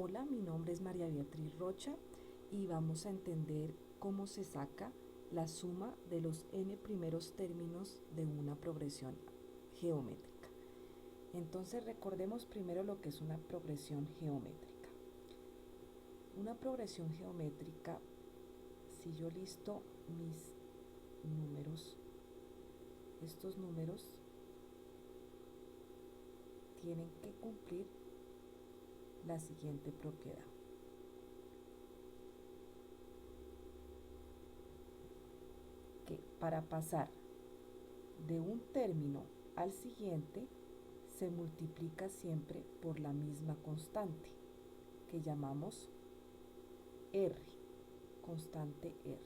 Hola, mi nombre es María Beatriz Rocha y vamos a entender cómo se saca la suma de los n primeros términos de una progresión geométrica. Entonces recordemos primero lo que es una progresión geométrica. Una progresión geométrica, si yo listo mis números, estos números tienen que cumplir la siguiente propiedad. Que para pasar de un término al siguiente se multiplica siempre por la misma constante que llamamos R, constante R.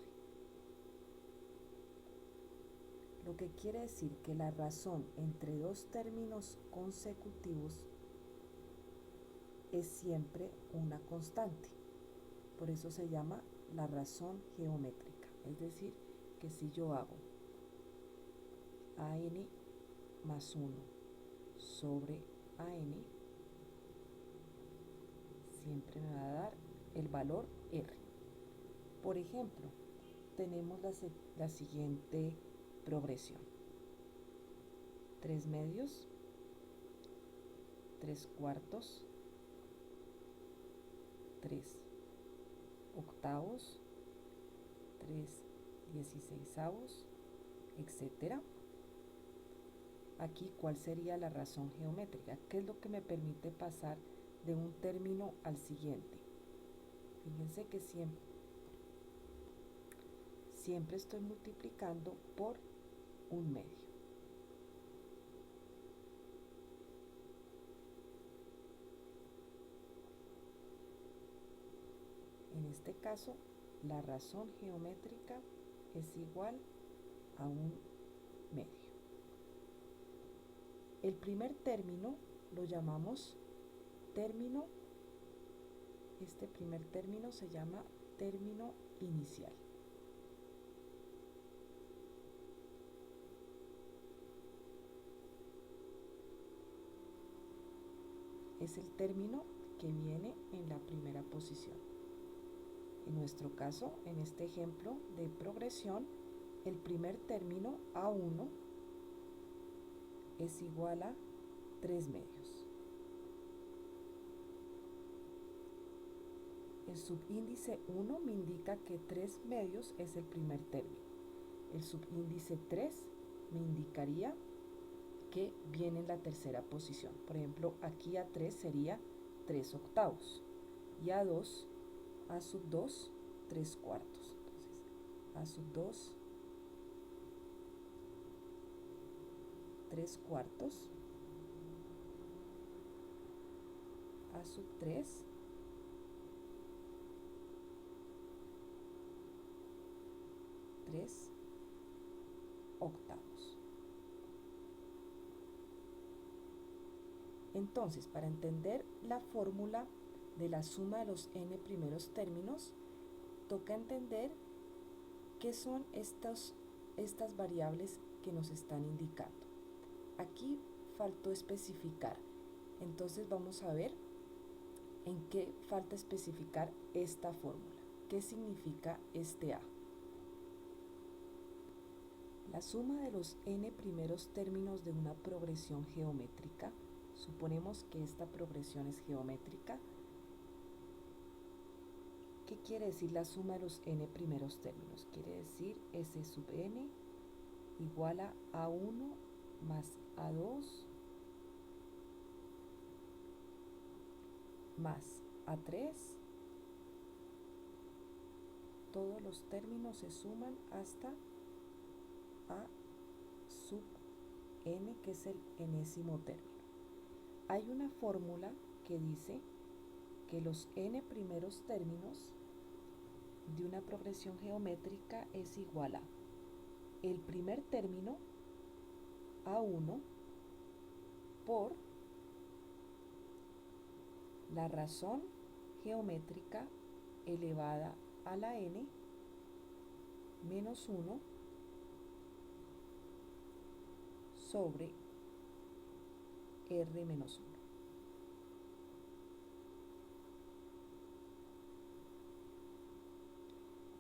Lo que quiere decir que la razón entre dos términos consecutivos es siempre una constante. Por eso se llama la razón geométrica. Es decir, que si yo hago AN más 1 sobre AN, siempre me va a dar el valor R. Por ejemplo, tenemos la siguiente progresión. 3 medios, 3 cuartos, 3 octavos, 3 16avos, etc. Aquí, ¿cuál sería la razón geométrica? ¿Qué es lo que me permite pasar de un término al siguiente? Fíjense que siempre estoy multiplicando por un medio. En este caso, la razón geométrica es igual a un medio. El primer término lo llamamos término. Este primer término se llama término inicial. Es el término que viene en la primera posición. En nuestro caso, en este ejemplo de progresión, el primer término A1 es igual a 3 medios. El subíndice 1 me indica que 3 medios es el primer término. El subíndice 3 me indicaría que viene en la tercera posición. Por ejemplo, aquí A3 sería 3 octavos y A2, A sub 2, 3 cuartos. Entonces, A sub 2, 3 cuartos, A sub 3, 3 octavos. Entonces, para entender la fórmula de la suma de los n primeros términos, toca entender qué son estas variables que nos están indicando. Aquí faltó especificar, entonces vamos a ver en qué falta especificar esta fórmula. ¿Qué significa este A? La suma de los n primeros términos de una progresión geométrica, suponemos que esta progresión es geométrica. ¿Qué quiere decir la suma de los n primeros términos? Quiere decir S sub n igual a A1 más A2 más A3. Todos los términos se suman hasta A sub n, que es el enésimo término. Hay una fórmula que dice que los n primeros términos de una progresión geométrica es igual a el primer término A1 por la razón geométrica elevada a la n menos 1 sobre R menos 1.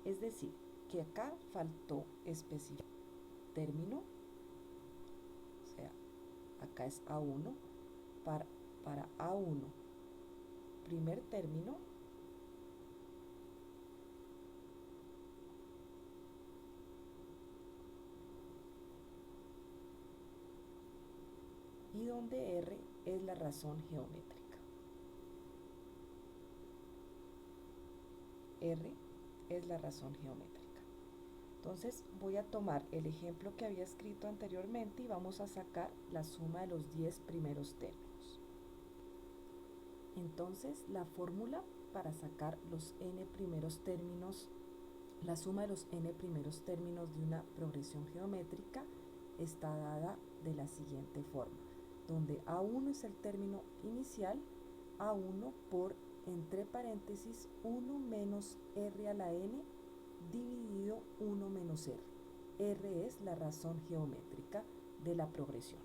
Es decir, que acá faltó especificar término, o sea, acá es A1, para A1, primer término, y donde R es la razón geométrica. R es la razón geométrica. Entonces voy a tomar el ejemplo que había escrito anteriormente y vamos a sacar la suma de los 10 primeros términos. Entonces la fórmula para sacar los n primeros términos, la suma de los n primeros términos de una progresión geométrica está dada de la siguiente forma, donde A1 es el término inicial, A1 por, entre paréntesis, 1 menos R a la n dividido 1 menos R. R es la razón geométrica de la progresión.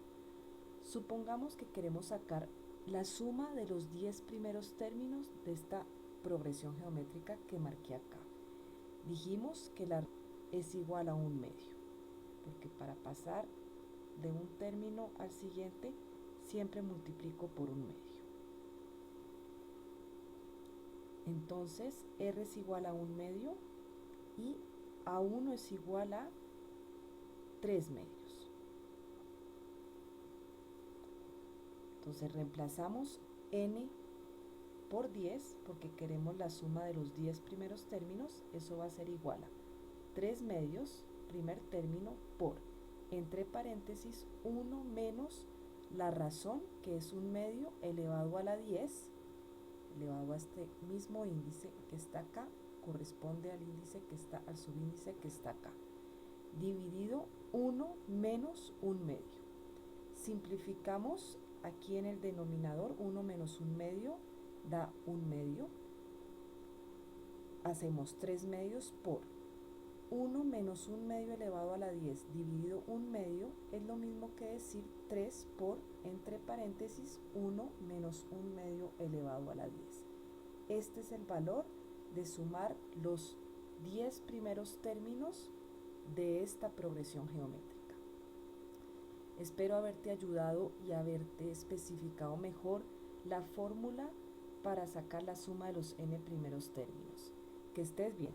Supongamos que queremos sacar la suma de los 10 primeros términos de esta progresión geométrica que marqué acá. Dijimos que la es igual a 1/2, porque para pasar de un término al siguiente siempre multiplico por 1/2. Entonces R es igual a 1/2 y A1 es igual a 3/2. Entonces reemplazamos n por 10 porque queremos la suma de los 10 primeros términos. Eso va a ser igual a 3/2 primer término por, entre paréntesis, 1 menos la razón, que es 1/2 elevado a la 10, elevado a este mismo índice que está acá, corresponde al índice que está, al subíndice que está acá, dividido 1 menos 1/2. Simplificamos aquí en el denominador, 1 menos 1/2 da 1/2. Hacemos 3/2 por 1 menos 1/2 elevado a la 10 dividido 1/2 es lo mismo que decir 3 por, entre paréntesis, 1 menos 1/2 elevado a la 10. Este es el valor de sumar los 10 primeros términos de esta progresión geométrica. Espero haberte ayudado y haberte especificado mejor la fórmula para sacar la suma de los n primeros términos. Que estés bien.